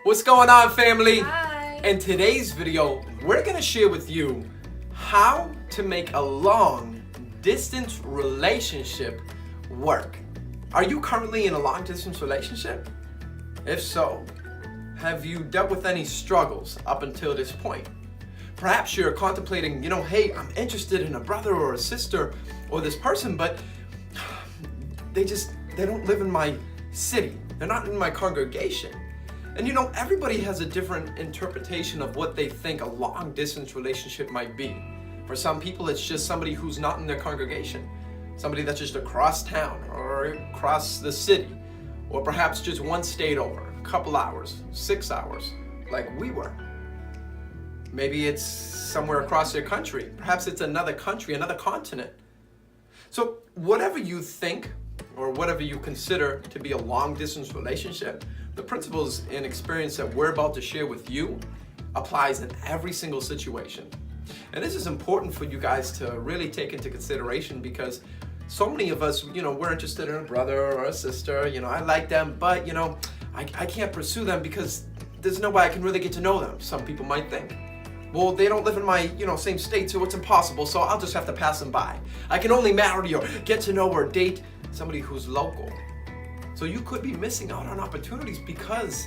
What's going on, family? Hi. In today's video, we're gonna share with you how to make a long distance relationship work. Are you currently in a long distance relationship? If so, have you dealt with any struggles up until this point? Perhaps you're contemplating, hey, I'm interested in a brother or a sister or this person, but they don't live in my city. They're not in my congregation. And everybody has a different interpretation of what they think a long distance relationship might be. For some people, it's just somebody who's not in their congregation, somebody that's just across town or across the city, or perhaps just one state over, a couple hours, 6 hours, like we were. Maybe it's somewhere across your country. Perhaps it's another country, another continent. So whatever you think or whatever you consider to be a long distance relationship, the principles and experience that we're about to share with you applies in every single situation. And this is important for you guys to really take into consideration because so many of us, we're interested in a brother or a sister, I like them, but I can't pursue them because there's no way I can really get to know them, some people might think. Well, they don't live in my, same state, so it's impossible, so I'll just have to pass them by. I can only marry or get to know or date somebody who's local. So you could be missing out on opportunities because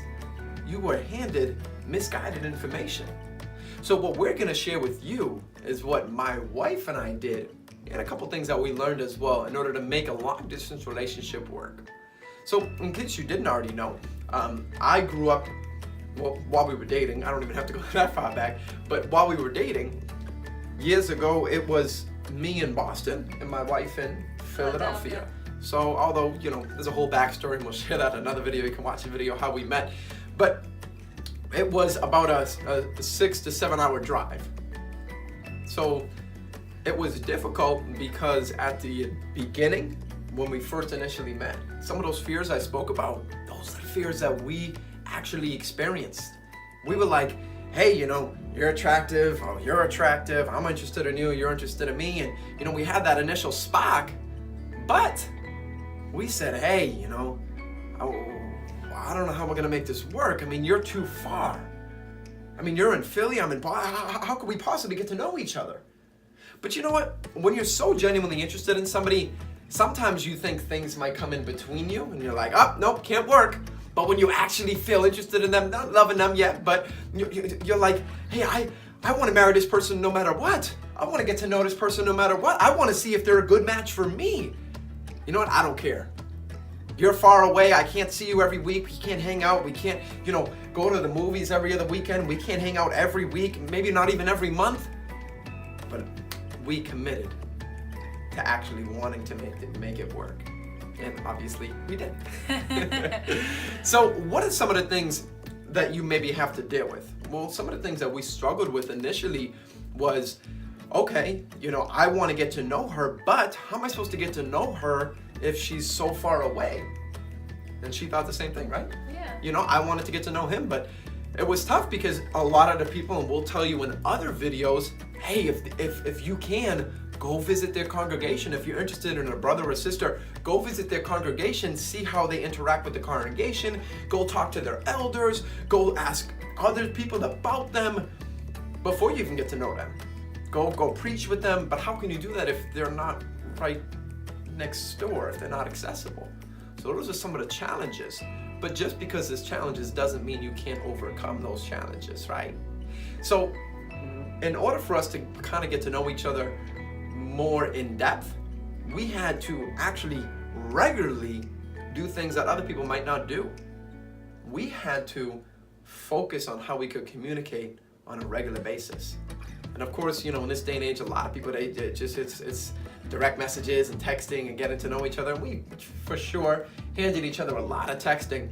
you were handed misguided information. So what we're gonna share with you is what my wife and I did, and a couple things that we learned as well in order to make a long distance relationship work. So in case you didn't already know, I grew up, while we were dating, I don't even have to go that far back, but while we were dating, years ago, it was me in Boston and my wife in Philadelphia. So although, there's a whole backstory, and we'll share that in another video, you can watch the video how we met, but it was about a 6 to 7 hour drive. So it was difficult because at the beginning, when we first initially met, some of those fears I spoke about, those are the fears that we actually experienced. We were like, hey, you're attractive, oh, you're attractive, I'm interested in you, you're interested in me, and we had that initial spark, but we said, hey, I don't know how we're gonna make this work. I mean, you're too far. I mean, you're in Philly, I'm in Boston. How could we possibly get to know each other? But you know what? When you're so genuinely interested in somebody, sometimes you think things might come in between you, and you're like, oh, nope, can't work. But when you actually feel interested in them, not loving them yet, but you're like, hey, I want to marry this person no matter what. I want to get to know this person no matter what. I want to see if they're a good match for me. You know what? I don't care. You're far away. I can't see you every week. We can't hang out. We can't, go to the movies every other weekend. We can't hang out every week, maybe not even every month. But we committed to actually wanting to make it work. And obviously we did. So what are some of the things that you maybe have to deal with? Well, some of the things that we struggled with initially was, okay, I want to get to know her, but how am I supposed to get to know her if she's so far away? And she thought the same thing, right? Yeah. I wanted to get to know him, but it was tough because a lot of the people, and we'll tell you in other videos, hey, if you can, go visit their congregation. If you're interested in a brother or sister, go visit their congregation, see how they interact with the congregation, go talk to their elders, go ask other people about them before you even get to know them. Go preach with them, but how can you do that if they're not right next door, if they're not accessible? So those are some of the challenges. But just because there's challenges doesn't mean you can't overcome those challenges, right? So in order for us to kind of get to know each other more in depth, we had to actually regularly do things that other people might not do. We had to focus on how we could communicate on a regular basis. And of course, in this day and age, a lot of people, it's direct messages and texting and getting to know each other. We, for sure, handed each other a lot of texting.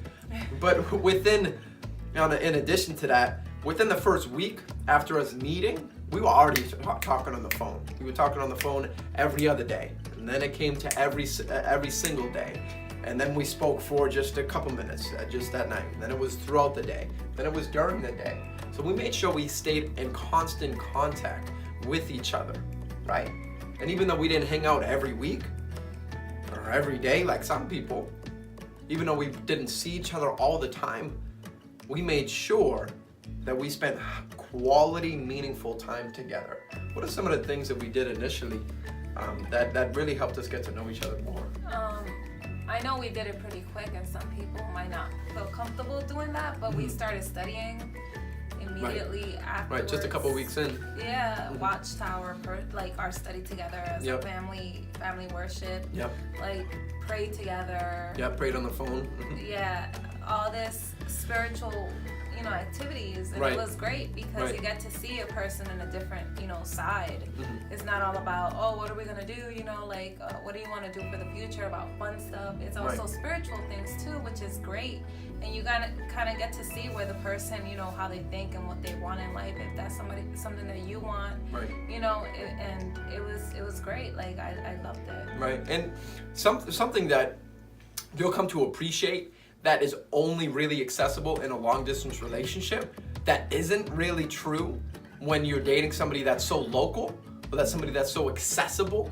But in addition to that, within the first week after us meeting, we were already talking on the phone. We were talking on the phone every other day. And then it came to every single day. And then we spoke for just a couple minutes, just that night. And then it was throughout the day. Then it was during the day. So we made sure we stayed in constant contact with each other, right? And even though we didn't hang out every week or every day like some people, even though we didn't see each other all the time, we made sure that we spent quality, meaningful time together. What are some of the things that we did initially that really helped us get to know each other more? I know we did it pretty quick, and some people might not feel comfortable doing that, but we started studying immediately afterwards. Right, just a couple weeks in. Yeah, Watchtower, like our study together as a family worship. Yep. Like pray together. Yeah, prayed on the phone. Yeah, all this spiritual, activities, and it was great because you get to see a person in a different, side. It's not all about, what are we gonna do, what do you want to do for the future, about fun stuff. It's also spiritual things too, which is great, and you gotta kind of get to see where the person, how they think and what they want in life, if that's something that you want, and it was great. Like I loved it. Right, and something that you'll come to appreciate that is only really accessible in a long distance relationship, that isn't really true when you're dating somebody that's so local, or that's somebody that's so accessible,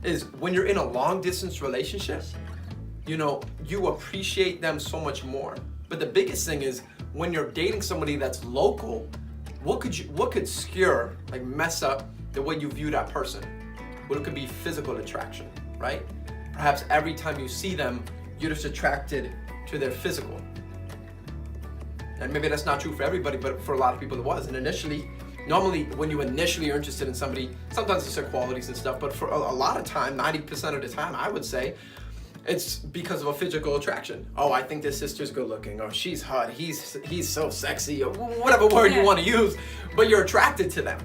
is when you're in a long distance relationship, you appreciate them so much more. But the biggest thing is when you're dating somebody that's local, what could skewer, like mess up the way you view that person? Well, it could be physical attraction, right? Perhaps every time you see them, you're just attracted to their physical. And maybe that's not true for everybody, but for a lot of people it was. And normally when you initially are interested in somebody, sometimes it's their qualities and stuff, but for a lot of time, 90% of the time, I would say, it's because of a physical attraction. Oh, I think this sister's good looking. Oh, she's hot. He's so sexy, or whatever word you want to use, but you're attracted to them.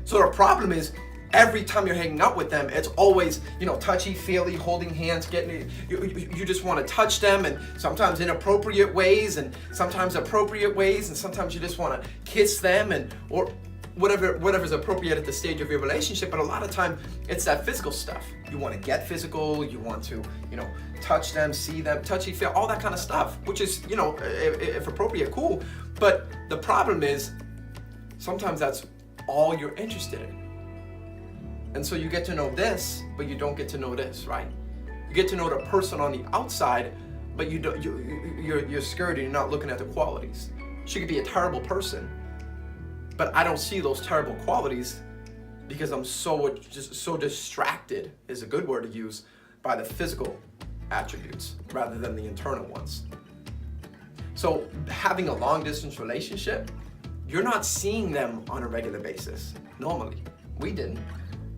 So the problem is, every time you're hanging out with them, it's always, touchy-feely, holding hands, you just want to touch them, and sometimes inappropriate ways, and sometimes appropriate ways, and sometimes you just want to kiss them, or whatever's appropriate at the stage of your relationship. But a lot of time, it's that physical stuff. You want to get physical, you want to, touch them, see them, touchy-feel, all that kind of stuff, which is, if appropriate, cool. But the problem is, sometimes that's all you're interested in. And so you get to know this, but you don't get to know this, right? You get to know the person on the outside, but you're scared and you're not looking at the qualities. She could be a terrible person, but I don't see those terrible qualities because I'm so distracted, is a good word to use, by the physical attributes rather than the internal ones. So having a long distance relationship, you're not seeing them on a regular basis. Normally, we didn't.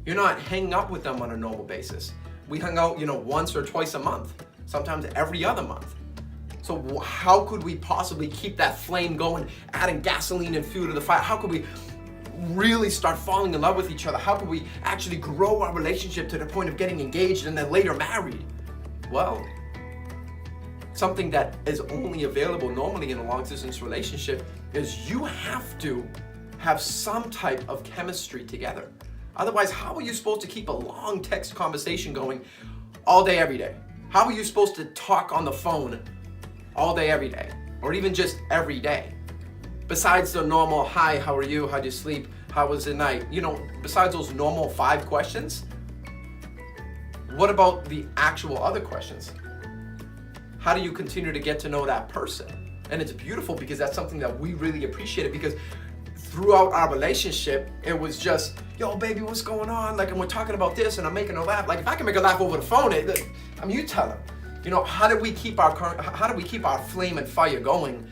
You're not hanging out with them on a normal basis. We hung out, once or twice a month, sometimes every other month. So how could we possibly keep that flame going, adding gasoline and fuel to the fire? How could we really start falling in love with each other? How could we actually grow our relationship to the point of getting engaged and then later married? Well, something that is only available normally in a long distance relationship is you have to have some type of chemistry together. Otherwise, how are you supposed to keep a long text conversation going all day, every day? How are you supposed to talk on the phone all day, every day? Or even just every day? Besides the normal, hi, how are you? How'd you sleep? How was the night? Besides those normal 5 questions, what about the actual other questions? How do you continue to get to know that person? And it's beautiful because that's something that we really appreciated, because throughout our relationship, it was just, yo, baby, what's going on? Like, and we're talking about this, and I'm making her laugh. Like, if I can make her laugh over the phone, you tell her. How do we keep our flame and fire going,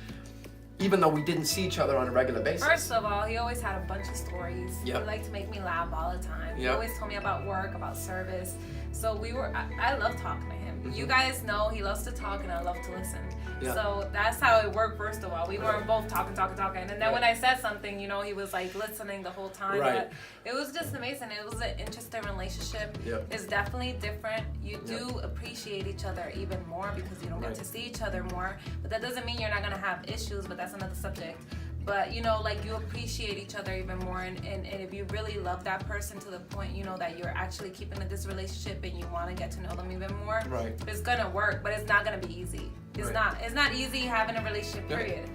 even though we didn't see each other on a regular basis? First of all, he always had a bunch of stories. Yep. He liked to make me laugh all the time. He Yep. always told me about work, about service. So I love talking to him. You guys know he loves to talk and I love to listen. Yeah. So that's how it worked, first of all. We weren't both talking. And then when I said something, he was like listening the whole time. Right. But it was just amazing. It was an interesting relationship. Yep. It's definitely different. You do appreciate each other even more because you don't get to see each other more. But that doesn't mean you're not going to have issues, but that's another subject. But, you appreciate each other even more. And if you really love that person to the point, that you're actually keeping this relationship and you want to get to know them even more, Right. It's going to work, but it's not going to be easy. It's not. It's not easy having a relationship, period.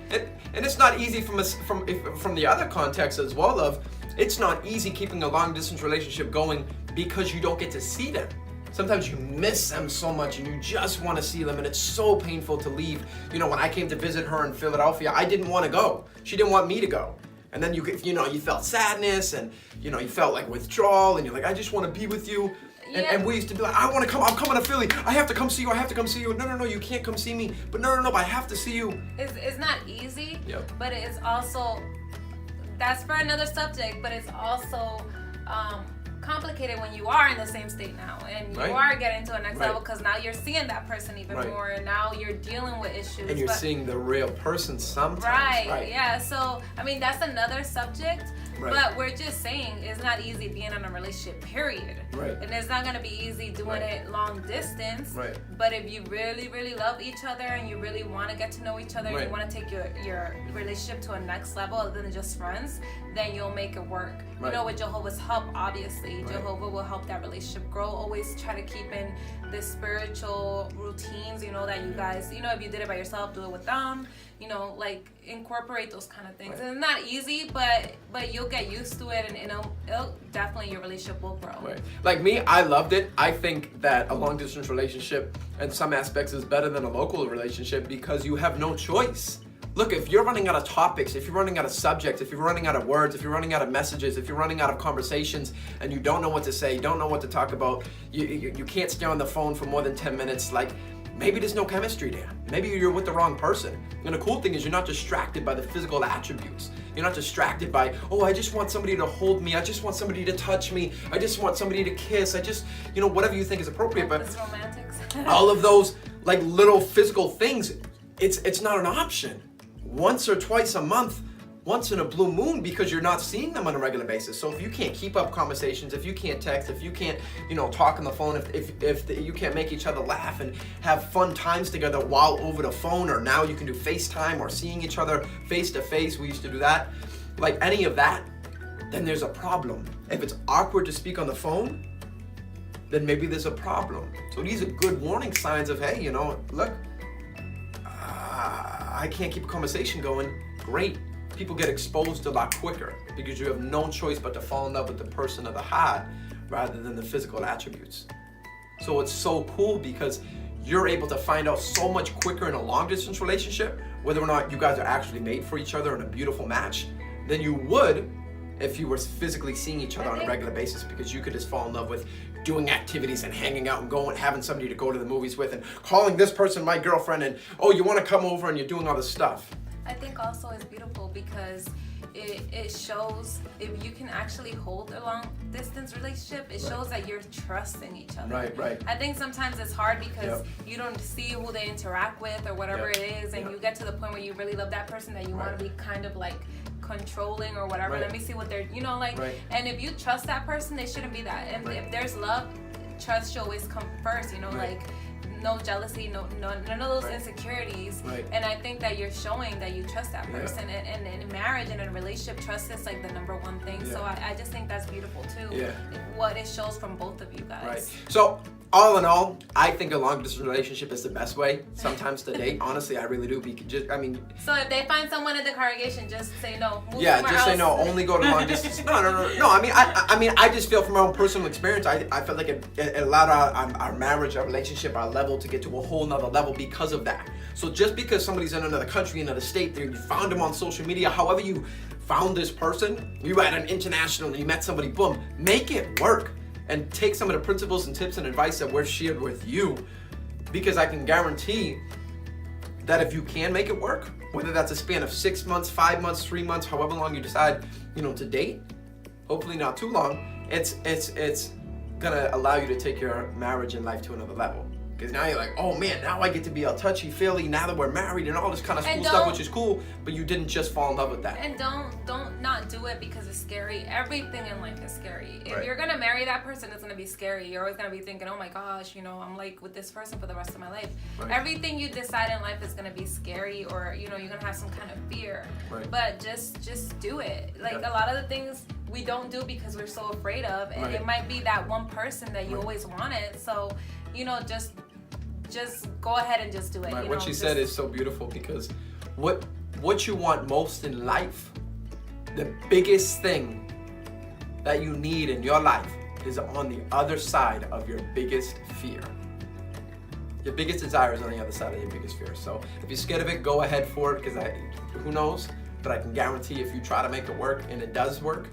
And it's not easy from the other context as well of, it's not easy keeping a long distance relationship going because you don't get to see them. Sometimes you miss them so much and you just want to see them, and it's so painful to leave. You know, when I came to visit her in Philadelphia, I didn't want to go. She didn't want me to go. And then you felt sadness, and you felt like withdrawal, and you're like, I just want to be with you. And we used to be like, I want to come, I'm coming to Philly. I have to come see you. No, you can't come see me. But no, but I have to see you. It's not easy, but it is also, that's for another subject, but it's also complicated when you are in the same state now and you are getting to a next level, because now you're seeing that person even more, and now you're dealing with issues. And you're seeing the real person sometimes. Right, yeah. So, I mean, that's another subject. But we're just saying it's not easy being in a relationship, period. And it's not going to be easy doing it long distance. But if you really, really love each other and you really want to get to know each other and you want to take your relationship to a next level other than just friends, then you'll make it work. You know, with Jehovah's help, obviously, Jehovah will help that relationship grow. Always try to keep in the spiritual routines, that you guys, if you did it by yourself, do it with them. Like incorporate those kind of things. And it's not easy, but you'll get used to it, and it'll definitely, your relationship will grow. Like me, I loved it. I think that a long distance relationship in some aspects is better than a local relationship because you have no choice. Look, if you're running out of topics, if you're running out of subjects, if you're running out of words, if you're running out of messages, if you're running out of conversations, and you don't know what to say, don't know what to talk about, you can't stay on the phone for more than 10 minutes, like, maybe there's no chemistry there. Maybe you're with the wrong person. And the cool thing is you're not distracted by the physical attributes. You're not distracted by, I just want somebody to hold me. I just want somebody to touch me. I just want somebody to kiss. I just, whatever you think is appropriate. But it's romantics. all of those like little physical things, it's not an option. Once or twice a month, once in a blue moon, because you're not seeing them on a regular basis. So if you can't keep up conversations, if you can't text, if you can't, talk on the phone, if you can't make each other laugh and have fun times together while over the phone, or now you can do FaceTime or seeing each other face to face, we used to do that, like any of that, then there's a problem. If it's awkward to speak on the phone, then maybe there's a problem. So these are good warning signs of, hey, look, I can't keep a conversation going. Great. People get exposed a lot quicker because you have no choice but to fall in love with the person of the heart rather than the physical attributes. So it's so cool because you're able to find out so much quicker in a long distance relationship whether or not you guys are actually made for each other in a beautiful match than you would if you were physically seeing each other on a regular basis, because you could just fall in love with doing activities and hanging out and going, having somebody to go to the movies with and calling this person my girlfriend and, you want to come over, and you're doing all this stuff. I think also it's beautiful because it shows if you can actually hold a long distance relationship, it shows that you're trusting each other. Right. I think sometimes it's hard because you don't see who they interact with or whatever it is, and you get to the point where you really love that person that you want to be kind of like controlling or whatever. Let me see what they're, and if you trust that person, they shouldn't be that. And if there's love, trust should always come first, like no jealousy, none of those insecurities. And I think that you're showing that you trust that person. And in marriage and in a relationship, trust is like the number one thing. So I just think that's beautiful too. What it shows from both of you guys. So all in all, I think a long distance relationship is the best way sometimes to date. Honestly, I really do. So if they find someone at the congregation, just say no. Say no. Only go to long distance. No. I mean, I just feel from my own personal experience, I felt like it allowed our marriage, our relationship, our level to get to a whole nother level because of that. So just because somebody's in another country, another state, you found them on social media, however you found this person, you were at an international and you met somebody, boom, make it work. And take some of the principles and tips and advice that we've shared with you, because I can guarantee that if you can make it work, whether that's a span of 6 months, 5 months, 3 months, however long you decide, to date, hopefully not too long, it's gonna allow you to take your marriage and life to another level. Because now you're like, oh man, now I get to be all touchy-feely now that we're married and all this kind of cool stuff, which is cool, but you didn't just fall in love with that. And don't not do it because it's scary. Everything in life is scary. If you're gonna marry that person, it's gonna be scary. You're always gonna be thinking, oh my gosh, I'm like with this person for the rest of my life. Everything you decide in life is gonna be scary, or you're gonna have some kind of fear. But just do it. Like a lot of the things we don't do because we're so afraid of, and it might be that one person that you always wanted. So, just go ahead and just do it. What she said is so beautiful, because what you want most in life, the biggest thing that you need in your life is on the other side of your biggest fear. Your biggest desire is on the other side of your biggest fear. So if you're scared of it, go ahead for it, because who knows? But I can guarantee if you try to make it work and it does work,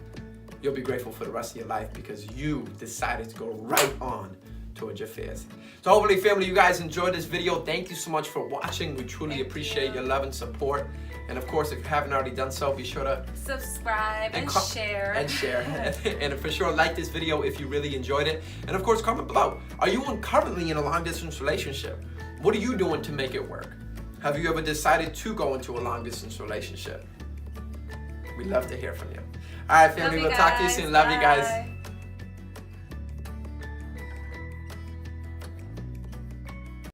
you'll be grateful for the rest of your life because you decided to go right on towards your fears. So hopefully, family, you guys enjoyed this video. Thank you so much for watching. We truly appreciate your love and support. And of course, if you haven't already done so, be sure to subscribe and share. And for sure, like this video if you really enjoyed it. And of course, comment below. Are you currently in a long distance relationship? What are you doing to make it work? Have you ever decided to go into a long distance relationship? We'd love to hear from you. All right, family, we'll talk to you soon. Love you guys.